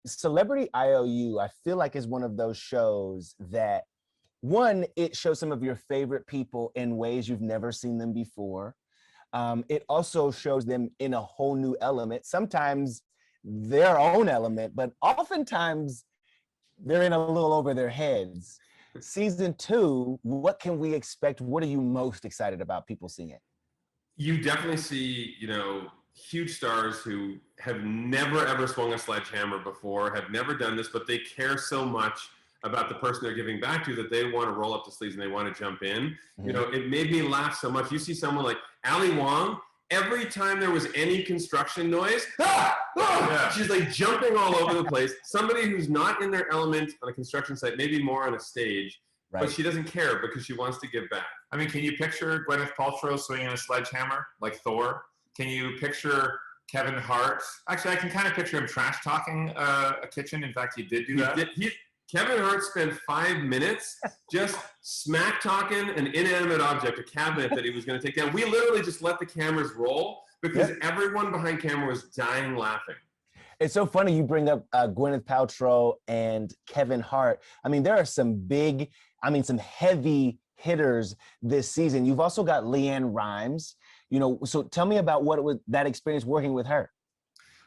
Celebrity IOU, I feel like is one of those shows that, one, it shows some of your favorite people in ways you've never seen them before. It also shows them in a whole new element, sometimes their own element, but oftentimes they're in a little over their heads. Season 2, what can we expect? What are you most excited about people seeing it? You definitely see, huge stars who have never ever swung a sledgehammer before, have never done this, but they care so much about the person they're giving back to that they want to roll up the sleeves and they want to jump in. Mm-hmm. It made me laugh so much. You see someone like Ali Wong, every time there was any construction noise, she's like jumping all over the place. Somebody who's not in their element on a construction site, maybe more on a stage, right, but she doesn't care because she wants to give back. I mean, can you picture Gwyneth Paltrow swinging a sledgehammer like Thor? Can you picture Kevin Hart? Actually, I can kind of picture him trash talking a kitchen. In fact, he did do that. Kevin Hart spent 5 minutes just smack talking an inanimate object, a cabinet that he was going to take down. We literally just let the cameras roll because everyone behind camera was dying laughing. It's so funny you bring up Gwyneth Paltrow and Kevin Hart. I mean, there are some heavy hitters this season. You've also got LeAnn Rimes. So tell me about what it was, that experience working with her.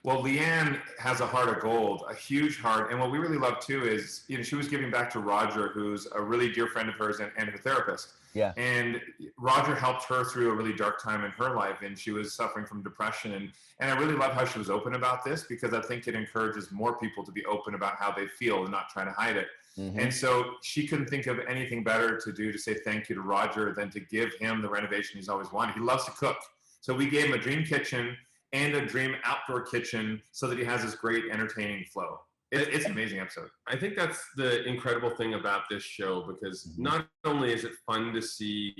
Well, LeAnn has a heart of gold, a huge heart. And what we really love too is, she was giving back to Roger, who's a really dear friend of hers and her therapist. Yeah. And Roger helped her through a really dark time in her life, and she was suffering from depression. And I really love how she was open about this, because I think it encourages more people to be open about how they feel and not trying to hide it. Mm-hmm. And so she couldn't think of anything better to do to say thank you to Roger than to give him the renovation he's always wanted. He loves to cook. So we gave him a dream kitchen and a dream outdoor kitchen so that he has this great entertaining flow. It's an amazing episode. I think that's the incredible thing about this show, because not only is it fun to see,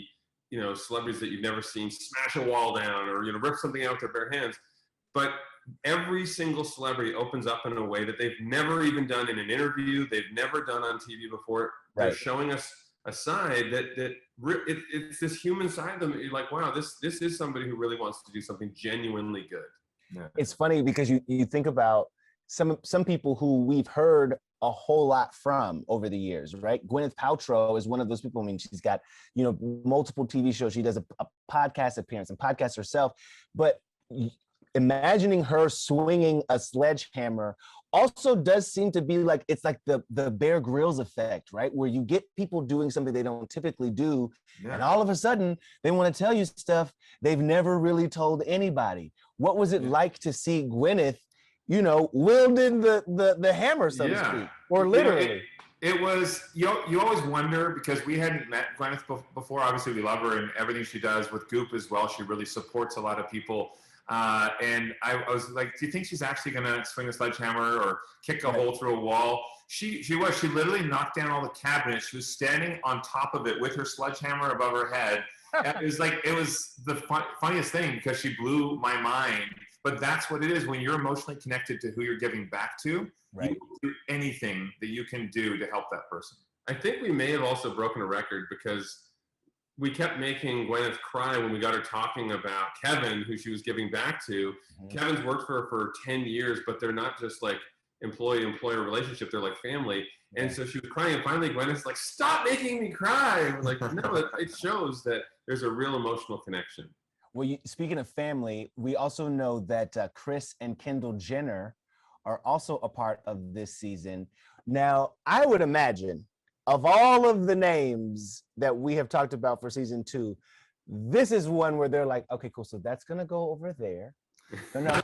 celebrities that you've never seen smash a wall down or, rip something out with their bare hands, but every single celebrity opens up in a way that they've never even done in an interview, they've never done on TV before. Right. They're showing us a side it's this human side of them. You're like, wow, this is somebody who really wants to do something genuinely good. Yeah. It's funny because you think about some people who we've heard a whole lot from over the years, right? Gwyneth Paltrow is one of those people. I mean, she's got, multiple TV shows. She does a podcast appearance and podcasts herself, but imagining her swinging a sledgehammer also does seem to be like, it's like the Bear Grylls effect, right? Where you get people doing something they don't typically do, and all of a sudden they want to tell you stuff they've never really told anybody. What was it like to see Gwyneth, wielding the hammer, so to speak, or literally? It was, you always wonder, because we hadn't met Gwyneth before. Obviously, we love her and everything she does with Goop as well. She really supports a lot of people. And I was like, do you think she's actually going to swing a sledgehammer or kick a hole through a wall? She literally knocked down all the cabinets. She was standing on top of it with her sledgehammer above her head. It was the funniest thing, because she blew my mind. But that's what it is when you're emotionally connected to who you're giving back to. Right. You will do anything that you can do to help that person. I think we may have also broken a record, because we kept making Gwyneth cry when we got her talking about Kevin, who she was giving back to. Mm-hmm. Kevin's worked for her for 10 years, but they're not just like employee-employer relationship, they're like family. And so she was crying, and finally Gwyneth's like, stop making me cry. And we're like, no, it shows that there's a real emotional connection. Well, speaking of family, we also know that Kris and Kendall Jenner are also a part of this season. Now, I would imagine, of all of the names that we have talked about for season 2, this is one where they're like, okay, cool, so that's gonna go over there. No,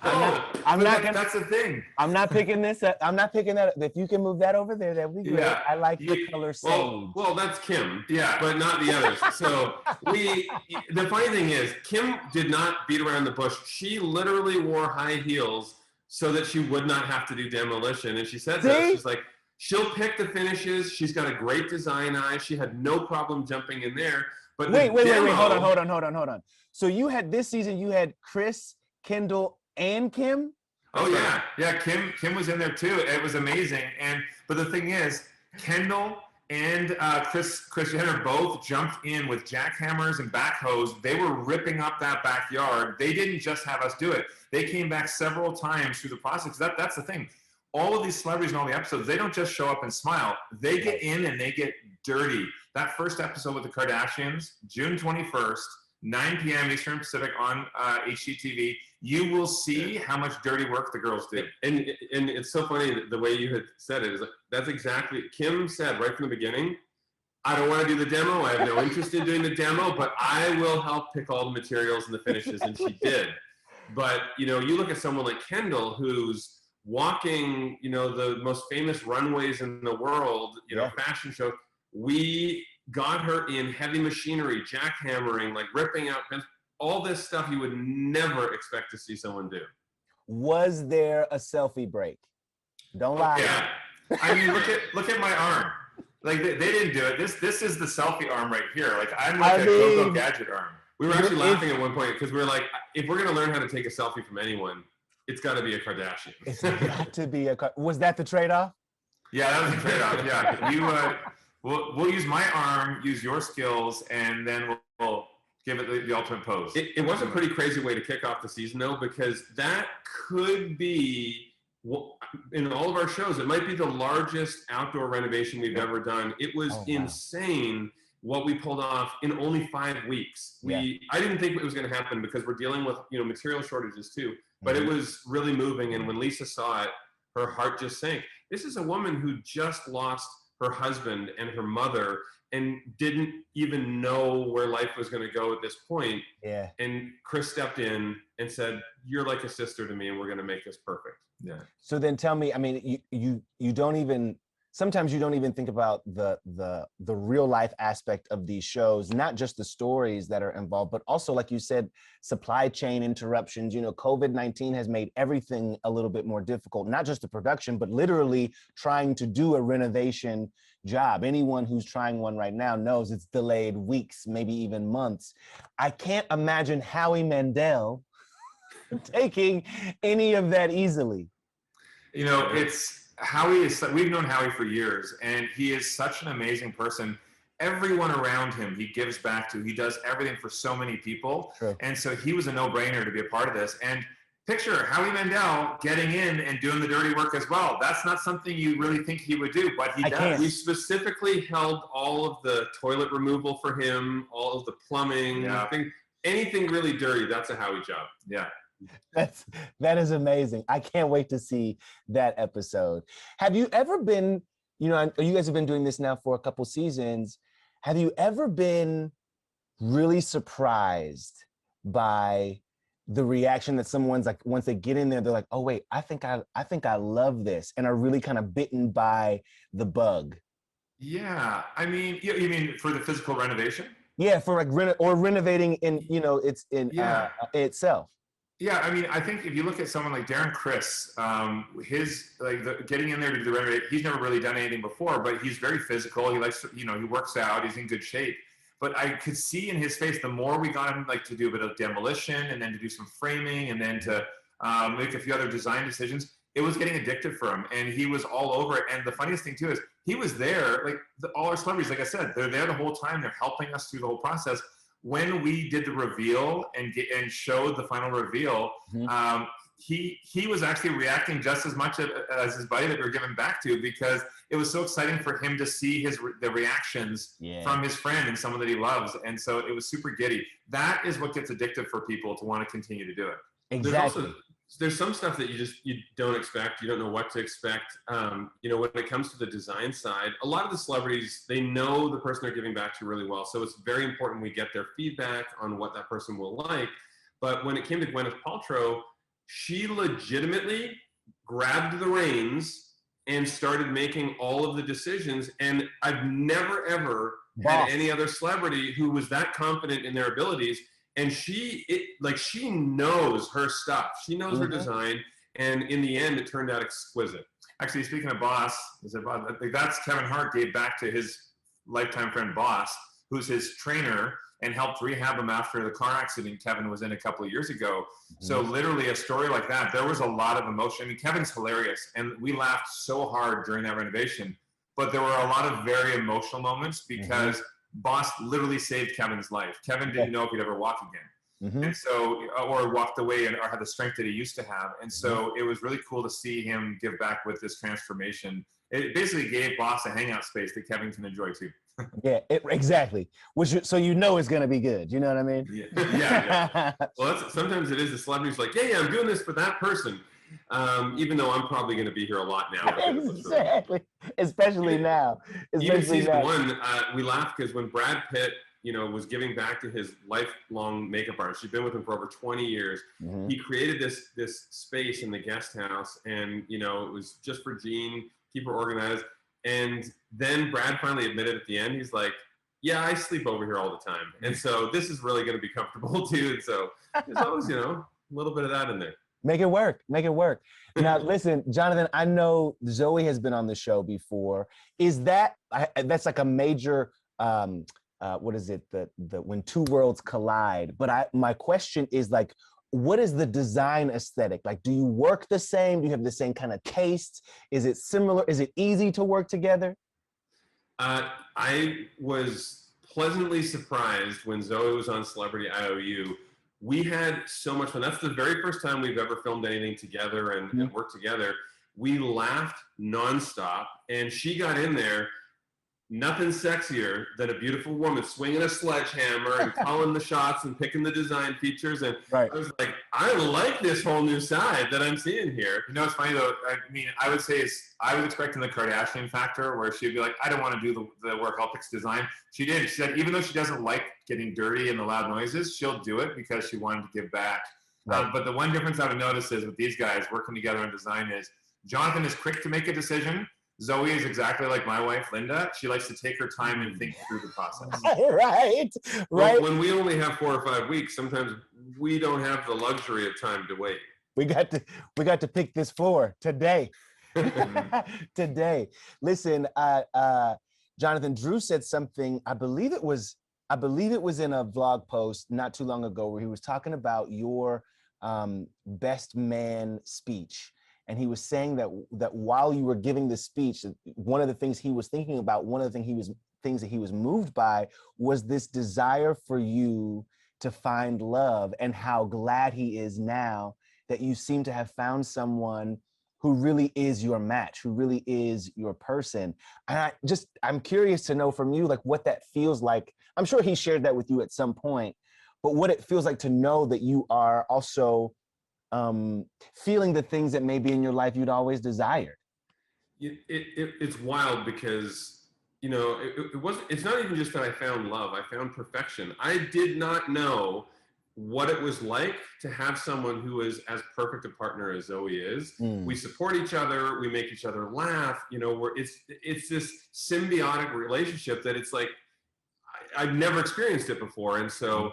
I'm not gonna, that's the thing. I'm not picking this up. I'm not picking that up. If you can move that over there, that would be great. Yeah. I like the color sage. Well, that's Kim. Yeah, but not the others. So the funny thing is, Kim did not beat around the bush. She literally wore high heels so that she would not have to do demolition. And she said that. She's like, she'll pick the finishes. She's got a great design eye. She had no problem jumping in there. But wait. Hold on. So you had this season, you had Kris, Kendall, and Kim? Oh yeah. Kim was in there too. It was amazing. But the thing is, Kendall and Kris Jenner both jumped in with jackhammers and backhoes. They were ripping up that backyard. They didn't just have us do it. They came back several times through the process. That's the thing. all of these celebrities in all the episodes, they don't just show up and smile. They get in and they get dirty. That first episode with the Kardashians, June 21st, 9 p.m. Eastern Pacific on HGTV, you will see how much dirty work the girls do. And it's so funny that the way you had said it is like, that's exactly, Kim said right from the beginning, I don't want to do the demo. I have no interest in doing the demo, but I will help pick all the materials and the finishes, and she did. But, you know, you look at someone like Kendall, who's walking, you know, the most famous runways in the world, you know, fashion show. We got her in heavy machinery, jackhammering, like ripping out pens, all this stuff you would never expect to see someone do. Was there a selfie break? Don't lie. Yeah. I mean, look at my arm. Like they didn't do it. This is the selfie arm right here. Like I'm like a go-go gadget arm. We were actually laughing at one point because we were like, if we're gonna learn how to take a selfie from anyone, it's got to be a Kardashian. It's got to be a. Was that the trade-off? Yeah, that was the trade-off. Yeah, you. We'll use my arm, use your skills, and then we'll give it the ultimate pose. It was a pretty crazy way to kick off the season, though, because that could be. In all of our shows, it might be the largest outdoor renovation we've ever done. It was insane what we pulled off in only 5 weeks. I didn't think it was going to happen because we're dealing with, you know, material shortages too, but it was really moving. And when Lisa saw it, her heart just sank. This is a woman who just lost her husband and her mother and didn't even know where life was going to go at this point. Yeah. And Chris stepped in and said, "You're like a sister to me, and we're going to make this perfect." Yeah. So then tell me, I mean, you don't even, sometimes you don't even think about the real life aspect of these shows, not just the stories that are involved, but also, like you said, supply chain interruptions. You know, COVID-19 has made everything a little bit more difficult, not just the production, but literally trying to do a renovation job. Anyone who's trying one right now knows it's delayed weeks, maybe even months. I can't imagine Howie Mandel taking any of that easily. You know, it's Howie is, we've known Howie for years, and he is such an amazing person. Everyone around him, he gives back to. He does everything for so many people. True. And so he was a no-brainer to be a part of this. And picture Howie Mandel getting in and doing the dirty work as well. That's not something you really think he would do, but he does. We specifically held all of the toilet removal for him, all of the plumbing, anything really dirty, that's a Howie job. Yeah. That is amazing. I can't wait to see that episode. Have you ever been, you know, you guys have been doing this now for a couple seasons. Have you ever been really surprised by the reaction that someone's like, once they get in there, they're like, oh wait, I think I love this, and are really kind of bitten by the bug? Yeah, I mean, you mean for the physical renovation? Yeah, for like renovating in, you know, it's in itself. Yeah, I mean, I think if you look at someone like Darren Criss, his getting in there to do the renovation, he's never really done anything before, but he's very physical. He likes, you know, he works out, he's in good shape. But I could see in his face, the more we got him like to do a bit of demolition and then to do some framing and then to make a few other design decisions, it was getting addictive for him, and he was all over it. And the funniest thing too is he was there, like all our celebrities, like I said, they're there the whole time. They're helping us through the whole process. When we did the reveal and showed the final reveal, he was actually reacting just as much as his buddy that we were giving back to, because it was so exciting for him to see the reactions from his friend and someone that he loves. And so it was super giddy. That is what gets addictive for people to want to continue to do it. Exactly. There's some stuff that you don't expect. You don't know what to expect. You know, when it comes to the design side, a lot of the celebrities, they know the person they're giving back to really well. So it's very important we get their feedback on what that person will like. But when it came to Gwyneth Paltrow, she legitimately grabbed the reins and started making all of the decisions. And I've never, ever had any other celebrity who was that confident in their abilities. And she knows her stuff. She knows her design. And in the end, it turned out exquisite. Actually, speaking of Boss, that's Kevin Hart gave back to his lifetime friend Boss, who's his trainer, and helped rehab him after the car accident Kevin was in a couple of years ago. So literally a story like that, there was a lot of emotion. I mean, Kevin's hilarious, and we laughed so hard during that renovation, but there were a lot of very emotional moments because Boss literally saved Kevin's life. Kevin didn't know if he'd ever walk again. And so, or walked away or had the strength that he used to have. And so it was really cool to see him give back with this transformation. It basically gave Boss a hangout space that Kevin can enjoy too. Yeah, exactly. So you know it's gonna be good. You know what I mean? Yeah. Well, sometimes it is the celebrities like, yeah, I'm doing this for that person, even though I'm probably going to be here a lot now. Exactly, especially now. Even season 1, we laughed because when Brad Pitt, was giving back to his lifelong makeup artist, she'd been with him for over 20 years. He created this space in the guest house, and it was just for Jean, keep her organized. And then Brad finally admitted at the end, he's like, yeah, I sleep over here all the time. And so this is really going to be comfortable too. And so there's always, a little bit of that in there. Make it work. Make it work. Now, listen, Jonathan, I know Zooey has been on the show before. Is that's like a major, what is it? The when two worlds collide. But my question is like, what is the design aesthetic? Like, do you work the same? Do you have the same kind of tastes? Is it similar? Is it easy to work together? I was pleasantly surprised when Zooey was on Celebrity IOU. We had so much fun. That's the very first time we've ever filmed anything together and worked together. We laughed nonstop, and she got in there. Nothing sexier than a beautiful woman swinging a sledgehammer and calling the shots and picking the design features. And I was like, I like this whole new side that I'm seeing here. It's funny though. I mean, I would say I was expecting the Kardashian factor where she'd be like, I don't want to do the work, I'll fix design. She did. She said, even though she doesn't like getting dirty and the loud noises, she'll do it because she wanted to give back. But the one difference I would notice is with these guys working together on design is Jonathan is quick to make a decision. Zooey is exactly like my wife, Linda. She likes to take her time and think through the process. Right. Well, when we only have 4 or 5 weeks, sometimes we don't have the luxury of time to wait. We got to pick this floor today. Today. Listen, Jonathan, Drew said something, I believe it was in a vlog post not too long ago where he was talking about your best man speech. And he was saying that while you were giving the speech, one of the things he was thinking about, one of the things that he was moved by was this desire for you to find love, and how glad he is now that you seem to have found someone who really is your match, who really is your person. And I'm curious to know from you, like, what that feels like. I'm sure he shared that with you at some point, but what it feels like to know that you are also feeling the things that maybe in your life you'd always desired. It's wild because it's not even just that I found love, I found perfection. I did not know what it was like to have someone who is as perfect a partner as Zooey is. We support each other, we make each other laugh, it's this symbiotic relationship that it's like I've never experienced it before. And so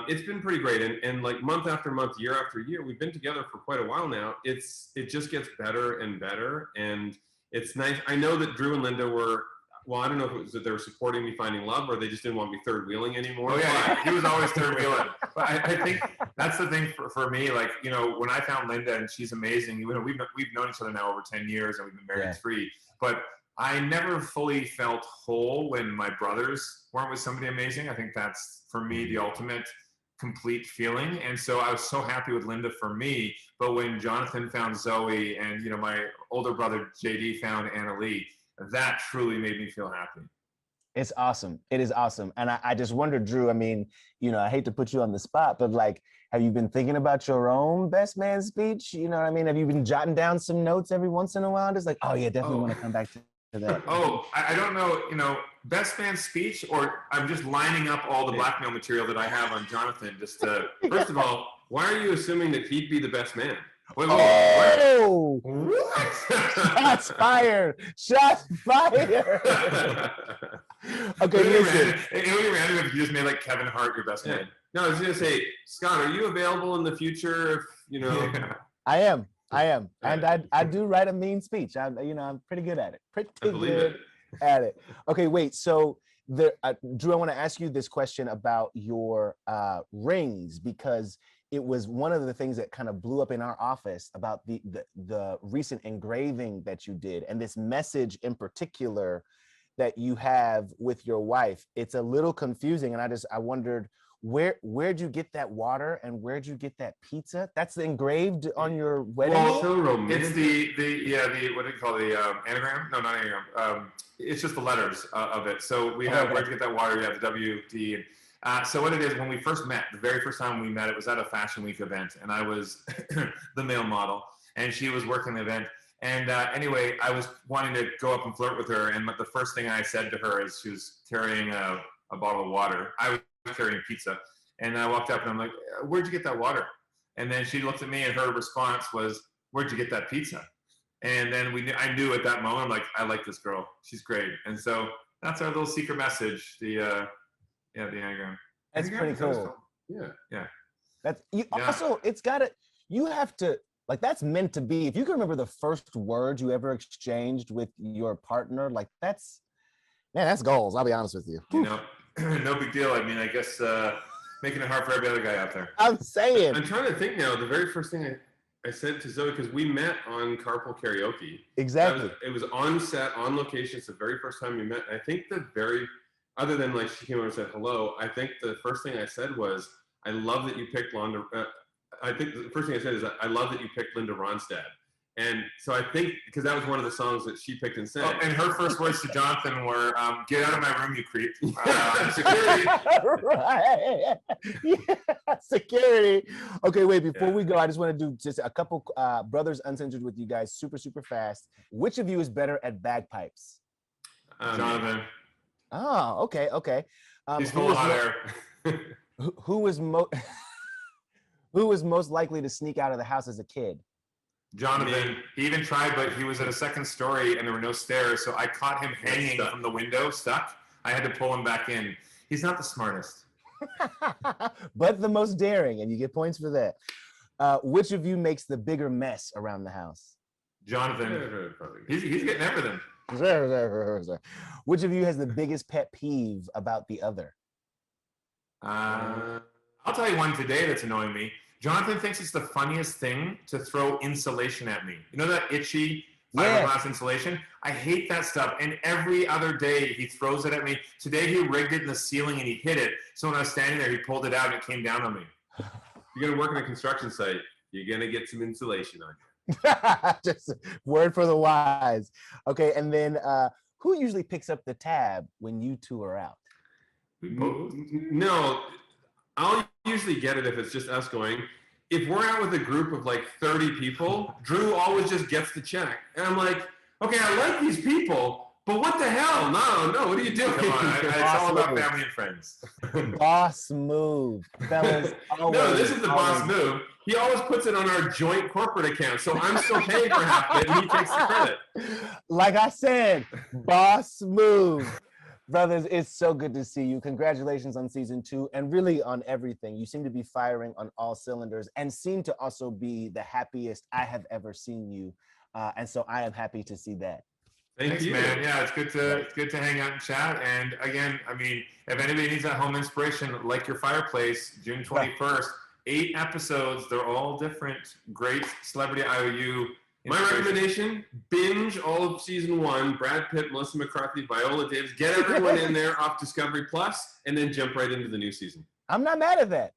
it's been pretty great, and like month after month, year after year, we've been together for quite a while now. It just gets better and better, and it's nice. I know that Drew and Linda were, well, I don't know if it was that they were supporting me finding love or they just didn't want me third wheeling anymore. Oh yeah, he was always third wheeling. But I think that's the thing for me. Like, when I found Linda, and she's amazing. We've known each other now over 10 years, and we've been married 3. But I never fully felt whole when my brothers weren't with somebody amazing. I think that's, for me, the ultimate complete feeling. And so I was so happy with Linda for me. But when Jonathan found Zooey and, my older brother JD found Annalie, that truly made me feel happy. It's awesome. It is awesome. And I just wonder, Drew, I mean, I hate to put you on the spot, but like, have you been thinking about your own best man speech? You know what I mean? Have you been jotting down some notes every once in a while? Just like, oh yeah, definitely want to come back to that. I don't know, best man speech, or I'm just lining up all the blackmail material that I have on Jonathan just to. First of all, why are you assuming that he'd be the best man? Wait, What? Shots fired! Shots fired! Okay, listen. It would be random if you just made like Kevin Hart your best man. No, I was gonna say, Scott, are you available in the future? If I am. And I do write a mean speech. I'm pretty good at it. Pretty good at it. Okay, wait. So Drew, I want to ask you this question about your rings, because it was one of the things that kind of blew up in our office about the recent engraving that you did, and this message in particular that you have with your wife. It's a little confusing, and I wondered where'd you get that water and where'd you get that pizza? That's engraved on your wedding. Well, so romantic. It's the what do you call the anagram? No, not anagram. It's just the letters of it. So we have where'd you get that water? You have the W, D. So what it is, when we first met, the very first time we met, it was at a Fashion Week event, and I was the male model, and she was working the event. And anyway, I was wanting to go up and flirt with her, and the first thing I said to her is she was carrying a bottle of water. I was carrying pizza, and I walked up and I'm like, "Where'd you get that water?" And then she looked at me, and her response was, "Where'd you get that pizza?" And then I knew at that moment, like, I like this girl. She's great. And so that's our little secret message. The anagram. That's pretty cool. Yeah. That's also, it's gotta, you have to, like, that's meant to be. If you can remember the first words you ever exchanged with your partner, like, that's goals. I'll be honest with you. You know, no big deal. I mean, I guess making it hard for every other guy out there. I'm saying. I'm trying to think now. The very first thing I said to Zoe, because we met on Carpool Karaoke. Exactly. It was on set, on location. It's the very first time we met. And I think other than like she came over and said hello, I think the first thing I said was, I love that you picked Linda. I think the first thing I said is, I love that you picked Linda Ronstadt. And so I think, because that was one of the songs that she picked and sang. Oh, and her first words to Jonathan were, "Get out of my room, you creep." Security. Right. Yeah, security. Okay, wait, before we go, I just want to do just a couple Brothers Uncensored with you guys, super, super fast. Which of you is better at bagpipes? Jonathan. Oh, okay. He's full of hot air. Who was most likely to sneak out of the house as a kid? Jonathan. He even tried, but he was at a second story and there were no stairs, so I caught him hanging from the window, stuck. I had to pull him back in. He's not the smartest. But the most daring, and you get points for that. Which of you makes the bigger mess around the house? Jonathan. He's getting everything. Which of you has the biggest pet peeve about the other? I'll tell you one today that's annoying me. Jonathan thinks it's the funniest thing to throw insulation at me. You know that itchy fiberglass insulation? I hate that stuff. And every other day he throws it at me. Today he rigged it in the ceiling and he hit it. So when I was standing there, he pulled it out and it came down on me. You're gonna work on a construction site. You're gonna get some insulation on you. Just word for the wise. Okay, and then who usually picks up the tab when you two are out? No, I'll usually get it if it's just us going. If we're out with a group of like 30 people, Drew always just gets the check. And I'm like, okay, I like these people, but what the hell? No, what are you doing? Come on, it's all about family and friends. Boss move, fellas. No, this is the boss move. He always puts it on our joint corporate account, so I'm still paying for half of it, and he takes the credit. Like I said, boss move. Brothers, it's so good to see you. Congratulations on season 2 and really on everything. You seem to be firing on all cylinders and seem to also be the happiest I have ever seen you. And so I am happy to see that. Thanks, man. Yeah, it's good to hang out and chat. And again, I mean, if anybody needs that home inspiration, like your fireplace, June 21st, 8 episodes. They're all different. Great celebrity IOU. My recommendation, binge all of season 1, Brad Pitt, Melissa McCarthy, Viola Davis, get everyone in there off Discovery Plus, and then jump right into the new season. I'm not mad at that.